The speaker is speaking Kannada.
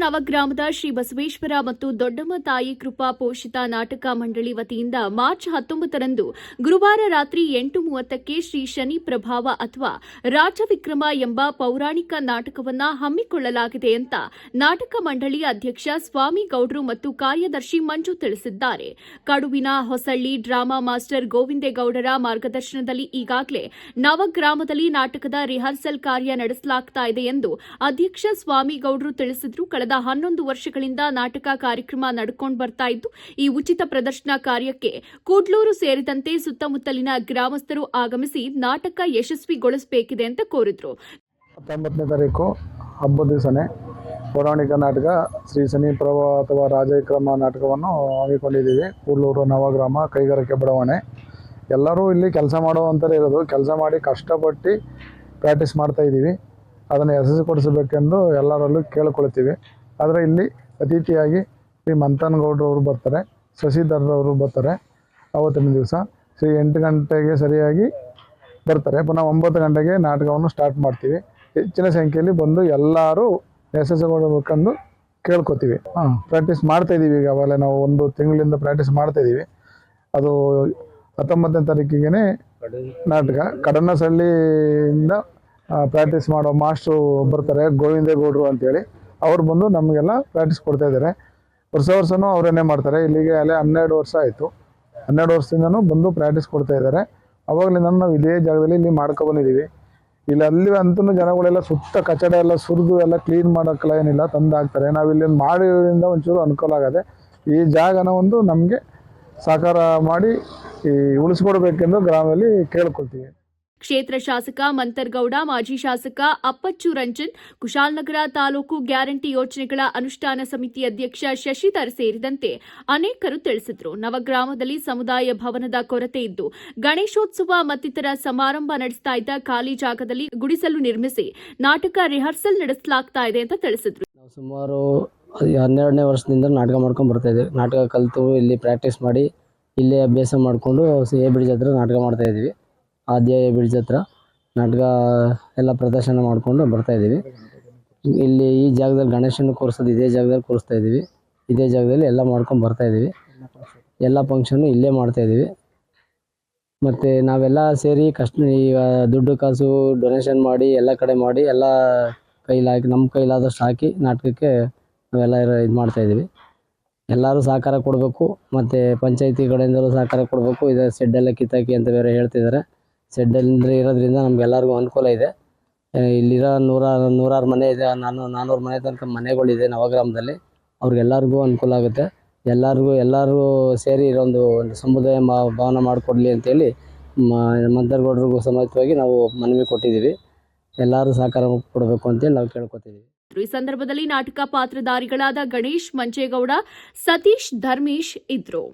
ನವಗ್ರಾಮದ ಶ್ರೀ ಬಸವೇಶ್ವರ ಮತ್ತು ದೊಡ್ಡಮ್ಮ ತಾಯಿ ಕೃಪಾ ಪೋಷಿತ ನಾಟಕ ಮಂಡಳಿ ವತಿಯಿಂದ ಮಾರ್ಚ್ 19ರಂದು ಗುರುವಾರ ರಾತ್ರಿ 8:30ಕ್ಕೆ ಶ್ರೀ ಶನಿ ಪ್ರಭಾವ ಅಥವಾ ರಾಜವಿಕ್ರಮ ಎಂಬ ಪೌರಾಣಿಕ ನಾಟಕವನ್ನು ಹಮ್ಮಿಕೊಳ್ಳಲಾಗಿದೆ ಅಂತ ನಾಟಕ ಮಂಡಳಿ ಅಧ್ಯಕ್ಷ ಸ್ವಾಮಿ ಗೌಡ್ರು ಮತ್ತು ಕಾರ್ಯದರ್ಶಿ ಮಂಜು ತಿಳಿಸಿದ್ದಾರೆ. ಕಡುವಿನ ಹೊಸಳ್ಳಿ ಡ್ರಾಮಾ ಮಾಸ್ಟರ್ ಗೋವಿಂದೇಗೌಡರ ಮಾರ್ಗದರ್ಶನದಲ್ಲಿ ಈಗಾಗಲೇ ನವಗ್ರಾಮದಲ್ಲಿ ನಾಟಕದ ರಿಹರ್ಸಲ್ ಕಾರ್ಯ ನಡೆಸಲಾಗ್ತಾ ಇದೆ ಎಂದು ಅಧ್ಯಕ್ಷ ಸ್ವಾಮಿ ಗೌಡ್ರು ತಿಳಿಸಿದರು. ಕಳೆದ 11 ವರ್ಷಗಳಿಂದ ನಾಟಕ ಕಾರ್ಯಕ್ರಮ ನಡೆಕೊಂಡು ಬರ್ತಾ ಇದ್ದು, ಈ ಉಚಿತ ಪ್ರದರ್ಶನ ಕಾರ್ಯಕ್ಕೆ ಕೂಡ್ಲೂರು ಸೇರಿದಂತೆ ಸುತ್ತಮುತ್ತಲಿನ ಗ್ರಾಮಸ್ಥರು ಆಗಮಿಸಿ ನಾಟಕ ಯಶಸ್ವಿಗೊಳಿಸಬೇಕಿದೆ ಅಂತ ಕೋರಿದ್ರು. 19ನೇ ತಾರೀಕು ಹಬ್ಬದ ದಿವಸನೇ ಪೌರಾಣಿಕ ನಾಟಕ ಶ್ರೀ ಶನಿ ಪ್ರಭಾವ ಅಥವಾ ರಾಜವಿಕ್ರಮ ನಾಟಕವನ್ನು ಹಮ್ಮಿಕೊಂಡಿದ್ದೀವಿ. ಕೂಡ್ಲೂರು ನವಗ್ರಾಮ ಕೈಗಾರಿಕೆ ಬಡಾವಣೆ. ಎಲ್ಲರೂ ಇಲ್ಲಿ ಕೆಲಸ ಮಾಡುವಂಥದ್ದು ಇರೋದು, ಕೆಲಸ ಮಾಡಿ ಕಷ್ಟಪಟ್ಟು ಪ್ರಾಕ್ಟೀಸ್ ಮಾಡ್ತಾ ಇದ್ದೀವಿ. ಅದನ್ನು ಯಶಸ್ವಿಗೊಳಿಸಬೇಕೆಂದು ಎಲ್ಲರಲ್ಲೂ ಕೇಳಿಕೊಳ್ತೀವಿ. ಆದರೆ ಇಲ್ಲಿ ಅತಿಥಿಯಾಗಿ ಶ್ರೀ ಮಂಥನಗೌಡರವರು ಬರ್ತಾರೆ, ಶಶಿಧರ್ರವರು ಬರ್ತಾರೆ. ಆವತ್ತಿನ ದಿವಸ 8 ಗಂಟೆಗೆ ಸರಿಯಾಗಿ ಬರ್ತಾರೆ. ಪುನಃ 9 ಗಂಟೆಗೆ ನಾಟಕವನ್ನು ಸ್ಟಾರ್ಟ್ ಮಾಡ್ತೀವಿ. ಹೆಚ್ಚಿನ ಸಂಖ್ಯೆಯಲ್ಲಿ ಬಂದು ಎಲ್ಲರೂ ಯಶಸ್ವಿಗೊಳ್ಳಬೇಕೆಂದು ಕೇಳ್ಕೊತೀವಿ. ಪ್ರಾಕ್ಟೀಸ್ ಮಾಡ್ತಾಯಿದ್ದೀವಿ. ಈಗ ಅವಾಗಲೇ ನಾವು 1 ತಿಂಗಳಿಂದ ಪ್ರಾಕ್ಟೀಸ್ ಮಾಡ್ತಾಯಿದ್ದೀವಿ. ಅದು 19ನೇ ತಾರೀಕಿಗೆ ನಾಟಕ ಕಡನಸಳ್ಳಿಯಿಂದ ಪ್ರಾಕ್ಟೀಸ್ ಮಾಡೋ ಮಾಸ್ಟ್ರು ಬರ್ತಾರೆ, ಗೋವಿಂದೇಗೌಡರು ಅಂತೇಳಿ. ಅವ್ರು ಬಂದು ನಮಗೆಲ್ಲ ಪ್ರಾಕ್ಟೀಸ್ ಕೊಡ್ತಾಯಿದ್ದಾರೆ. ವರ್ಷನೂ ಅವರೇನೇ ಮಾಡ್ತಾರೆ. ಇಲ್ಲಿಗೆ ಅಲ್ಲೇ 12 ವರ್ಷ ಆಯಿತು. 12 ವರ್ಷದಿಂದನೂ ಬಂದು ಪ್ರಾಕ್ಟೀಸ್ ಕೊಡ್ತಾಯಿದ್ದಾರೆ. ಅವಾಗಲಿಂದ ನಾವು ಇದೇ ಜಾಗದಲ್ಲಿ ಇಲ್ಲಿ ಮಾಡ್ಕೊಬಂದಿದ್ದೀವಿ. ಇಲ್ಲಿ ಅಲ್ಲಿ ಅಂತೂ ಜನಗಳೆಲ್ಲ ಸುತ್ತ ಕಚಡ ಎಲ್ಲ ಸುರಿದು ಎಲ್ಲ ಕ್ಲೀನ್ ಮಾಡೋಕ್ಕೆಲ್ಲ ಏನಿಲ್ಲ, ತಂದು ಹಾಕ್ತಾರೆ. ನಾವು ಇಲ್ಲಿ ಮಾಡೋದ್ರಿಂದ ಒಂಚೂರು ಅನುಕೂಲ ಆಗಿದೆ. ಈ ಜಾಗನ ಒಂದು ನಮಗೆ ಸಾಕಾರ ಮಾಡಿ ಉಳಿಸ್ಕೊಡ್ಬೇಕೆಂದು ಗ್ರಾಮದಲ್ಲಿ ಕೇಳ್ಕೊಳ್ತೀವಿ. ಕ್ಷೇತ್ರ ಶಾಸಕ ಮಂತರ್ಗೌಡ, ಮಾಜಿ ಶಾಸಕ ಅಪ್ಪಚ್ಚು ರಂಜನ್, ಕುಶಾಲನಗರ ತಾಲೂಕು ಗ್ಯಾರಂಟಿ ಯೋಜನೆಗಳ ಅನುಷ್ಠಾನ ಸಮಿತಿ ಅಧ್ಯಕ್ಷ ಶಶಿಧರ್ ಸೇರಿದಂತೆ ಅನೇಕರು ತಿಳಿಸಿದರು. ನವಗ್ರಾಮದಲ್ಲಿ ಸಮುದಾಯ ಭವನದ ಕೊರತೆ ಇದ್ದು, ಗಣೇಶೋತ್ಸವ ಮತ್ತಿತರ ಸಮಾರಂಭ ನಡೆಸ್ತಾ ಇದ್ದ ಖಾಲಿ ಜಾಗದಲ್ಲಿ ಗುಡಿಸಲು ನಿರ್ಮಿಸಿ ನಾಟಕ ರಿಹರ್ಸಲ್ ನಡೆಸಲಾಗ್ತಾ ಇದೆ ಅಂತ ತಿಳಿಸಿದರು. ನಾವು ಸುಮಾರು 12ನೇ ವರ್ಷದಿಂದ ನಾಟಕ ಮಾಡ್ಕೊಂಡು ಬರ್ತಾ ಇದ್ದೀವಿ. ನಾಟಕ ಕಲಿತು ಇಲ್ಲಿ ಪ್ರಾಕ್ಟೀಸ್ ಮಾಡಿ ಇಲ್ಲೇ ಅಭ್ಯಾಸ ಮಾಡಿಕೊಂಡು ಎ ಬ್ರಿಡ್ಜ್ ಹತ್ರ ನಾಟಕ ಮಾಡ್ತಾ ಇದ್ದೀವಿ. ಆದ್ಯ ಎ ಬ್ರಿಡ್ಜ್ ಹತ್ರ ನಾಟಕ ಎಲ್ಲ ಪ್ರದರ್ಶನ ಮಾಡಿಕೊಂಡು ಬರ್ತಾಯಿದ್ದೀವಿ. ಇಲ್ಲಿ ಈ ಜಾಗದಲ್ಲಿ ಗಣೇಶನ ಕೂರಿಸೋದು ಇದೇ ಜಾಗದಲ್ಲಿ ಕೂರಿಸ್ತಾ ಇದ್ದೀವಿ. ಇದೇ ಜಾಗದಲ್ಲಿ ಎಲ್ಲ ಮಾಡ್ಕೊಂಡು ಬರ್ತಾಯಿದ್ದೀವಿ. ಎಲ್ಲ ಫಂಕ್ಷನ್ನು ಇಲ್ಲೇ ಮಾಡ್ತಾಯಿದ್ದೀವಿ. ಮತ್ತು ನಾವೆಲ್ಲ ಸೇರಿ ಈಗ ದುಡ್ಡು ಕಾಸು ಡೊನೇಷನ್ ಮಾಡಿ ಎಲ್ಲ ಕಡೆ ಮಾಡಿ ಎಲ್ಲ ನಮ್ಮ ಕೈಲಾದಷ್ಟು ಹಾಕಿ ನಾಟಕಕ್ಕೆ ನಾವೆಲ್ಲ ಇದು ಮಾಡ್ತಾಯಿದ್ದೀವಿ. ಎಲ್ಲರೂ ಸಹಕಾರ ಕೊಡಬೇಕು. ಮತ್ತು ಪಂಚಾಯತಿ ಕಡೆಯಿಂದಲೂ ಸಹಕಾರ ಕೊಡಬೇಕು. ಇದು ಸೆಡ್ಡೆಲ್ಲ ಕಿತ್ತಾಕಿ ಅಂತ ಬೇರೆ ಹೇಳ್ತಿದ್ದಾರೆ. ಸೆಡ್ಡಲ್ಲಿ ಇರೋದ್ರಿಂದ ನಮಗೆಲ್ಲರಿಗೂ ಅನುಕೂಲ ಇದೆ. ಇಲ್ಲಿರೋ ನೂರಾರು ಮನೆ ಇದೆ, 400 ಮನೆ ತನಕ ಮನೆಗಳಿದೆ ನವಗ್ರಾಮದಲ್ಲಿ. ಅವ್ರಿಗೆಲ್ಲರಿಗೂ ಅನುಕೂಲ ಆಗುತ್ತೆ. ಎಲ್ಲರೂ ಸೇರಿ ಒಂದು ಸಮುದಾಯ ಭವನ ಮಾಡಿಕೊಡ್ಲಿ ಅಂತೇಳಿ ಮಂತರ್ಗೌಡರಿಗೂ ಸಮೇತವಾಗಿ ನಾವು ಮನವಿ ಕೊಟ್ಟಿದ್ದೀವಿ. ಎಲ್ಲರೂ ಸಹಕಾರ ಕೊಡಬೇಕು ಅಂತೇಳಿ ನಾವು ಕೇಳ್ಕೊತಿದ್ದೀವಿ. ಈ ಸಂದರ್ಭದಲ್ಲಿ ನಾಟಕ ಪಾತ್ರಧಾರಿಗಳಾದ ಗಣೇಶ್ ಮಂಚೇಗೌಡ, ಸತೀಶ್ ಧರ್ಮೇಶ್ ಇದ್ರು.